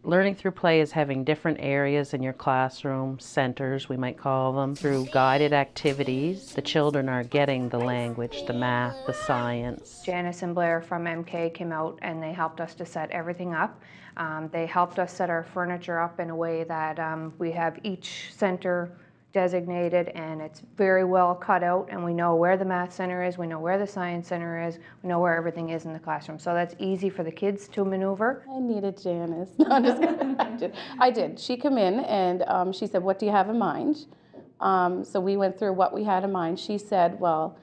Learning through play is having different areas in your classroom, centers we might call them. Through guided activities, the children are getting the language, the math, the science. Janice and Blair from MK came out and they helped us to set everything up. They helped us set our furniture up in a way that we have each center designated, and it's very well cut out, and we know where the math center is, we know where the science center is, we know where everything is in the classroom. So that's easy for the kids to maneuver. I needed Janice. No, I'm just kidding. I did. She came in and she said, "What do you have in mind?" So we went through what we had in mind. She said, "Well,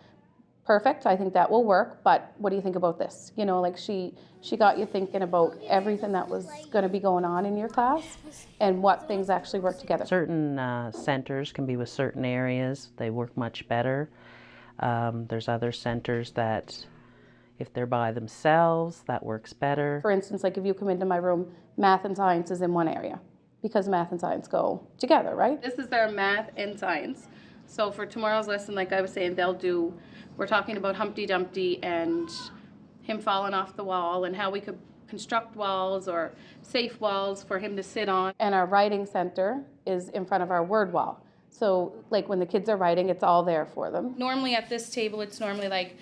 perfect, I think that will work, but what do you think about this?" You know, like she got you thinking about everything that was going to be going on in your class and what things actually work together. Certain centers can be with certain areas. They work much better. There's other centers that if they're by themselves, that works better. For instance, like if you come into my room, math and science is in one area because math and science go together, right? This is their math and science. So for tomorrow's lesson, like I was saying, we're talking about Humpty Dumpty and him falling off the wall and how we could construct walls or safe walls for him to sit on. And our writing center is in front of our word wall. So like when the kids are writing, it's all there for them. Normally at this table, it's normally like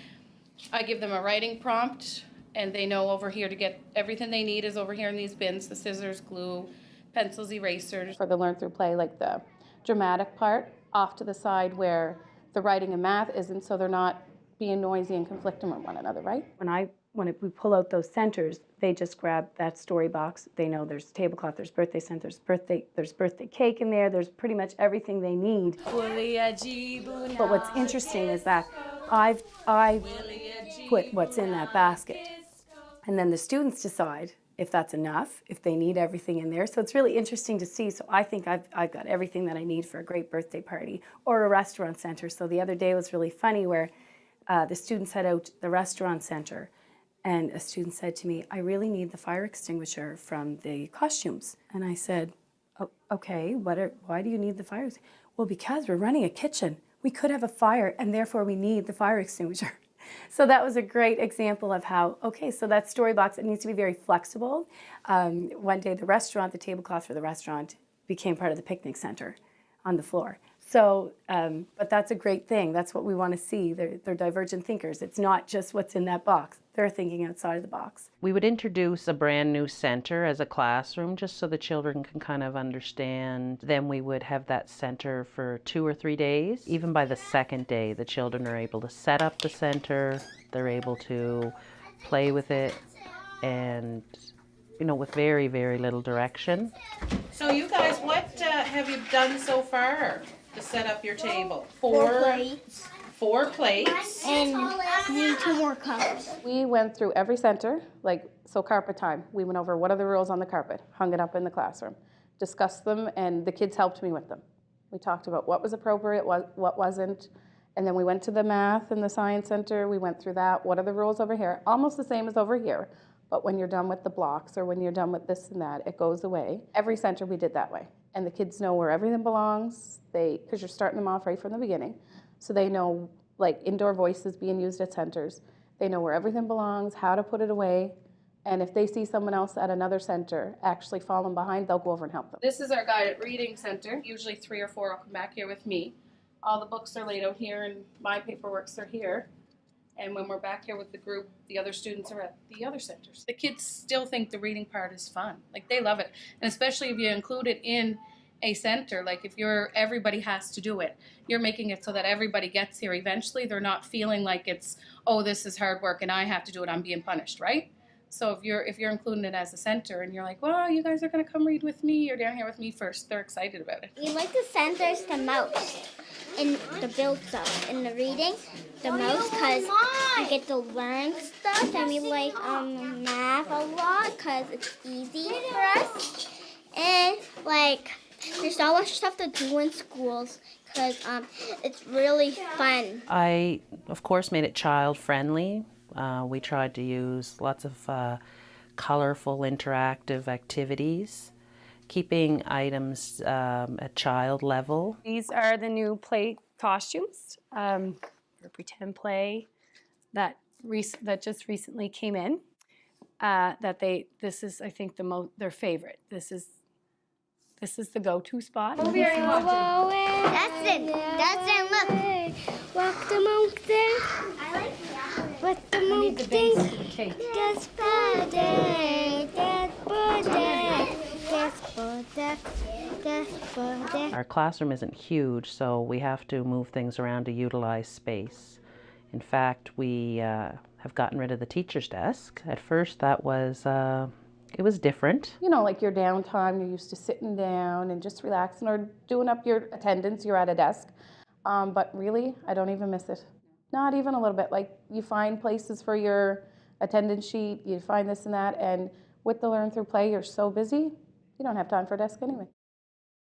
I give them a writing prompt and they know over here to get everything they need is over here in these bins, the scissors, glue, pencils, erasers. For the learn through play, like the dramatic part, off to the side where the writing and math isn't, so they're not being noisy and conflicting with one another, right? When we pull out those centers, they just grab that story box. They know there's tablecloth, there's birthday center, there's birthday cake in there, there's pretty much everything they need. But what's interesting is that I've put what's in that basket, and then the students decide if that's enough, if they need everything in there. So it's really interesting to see. So I think I've got everything that I need for a great birthday party or a restaurant center. So the other day was really funny where the students had out the restaurant center, and a student said to me, "I really need the fire extinguisher from the costumes." And I said, "Oh, okay, why do you need the fire extinguisher?" "Well, because we're running a kitchen. We could have a fire, and therefore we need the fire extinguisher." So that was a great example of how, okay, so that story box, it needs to be very flexible. One day the tablecloth for the restaurant became part of the picnic center on the floor. So, but that's a great thing. That's what we want to see. They're divergent thinkers. It's not just what's in that box. They're thinking outside of the box. We would introduce a brand new center as a classroom just so the children can kind of understand. Then we would have that center for 2 or 3 days. Even by the second day, the children are able to set up the center. They're able to play with it and, you know, with very, very little direction. So you guys, what have you done so far to set up your table? Four plates. 4 plates. And need 2 more cups. We went through every center, so carpet time. We went over what are the rules on the carpet, hung it up in the classroom, discussed them, and the kids helped me with them. We talked about what was appropriate, what wasn't, and then we went to the math and the science center. We went through that. What are the rules over here? Almost the same as over here, but when you're done with the blocks or when you're done with this and that, it goes away. Every center we did that way, and the kids know where everything belongs. Because you're starting them off right from the beginning. So they know, like indoor voices being used at centers. They know where everything belongs, how to put it away. And if they see someone else at another center actually falling behind, they'll go over and help them. This is our guided reading center. Usually 3 or 4 will come back here with me. All the books are laid out here and my paperworks are here. And when we're back here with the group, the other students are at the other centers. The kids still think the reading part is fun. Like they love it. And especially if you include it in a center, like if everybody has to do it, you're making it so that everybody gets here eventually. They're not feeling like it's, oh, this is hard work and I have to do it, I'm being punished, right? So if you're including it as a center and you're like, well, you guys are going to come read with me, you're down here with me first, they're excited about it. We like the centers the most in the build stuff, in the reading the most, because we get to learn stuff, and we like math a lot because it's easy for us, and like there's so much stuff to do in schools because it's really fun. I, of course, made it child-friendly. We tried to use lots of colorful, interactive activities, keeping items at child level. These are the new play costumes for pretend play that just recently came in. this is, I think, their favorite. This is the go-to spot. Dustin, look. Walk the mountain. I like that. What the mountain. That's birthday. That's birthday. Our classroom isn't huge, so we have to move things around to utilize space. In fact, we have gotten rid of the teacher's desk. At first, that was, it was different. You know, like your downtime, you're used to sitting down and just relaxing or doing up your attendance, you're at a desk. But really, I don't even miss it. Not even a little bit. Like, you find places for your attendance sheet, you find this and that, and with the Learn Through Play, you're so busy, you don't have time for a desk anyway.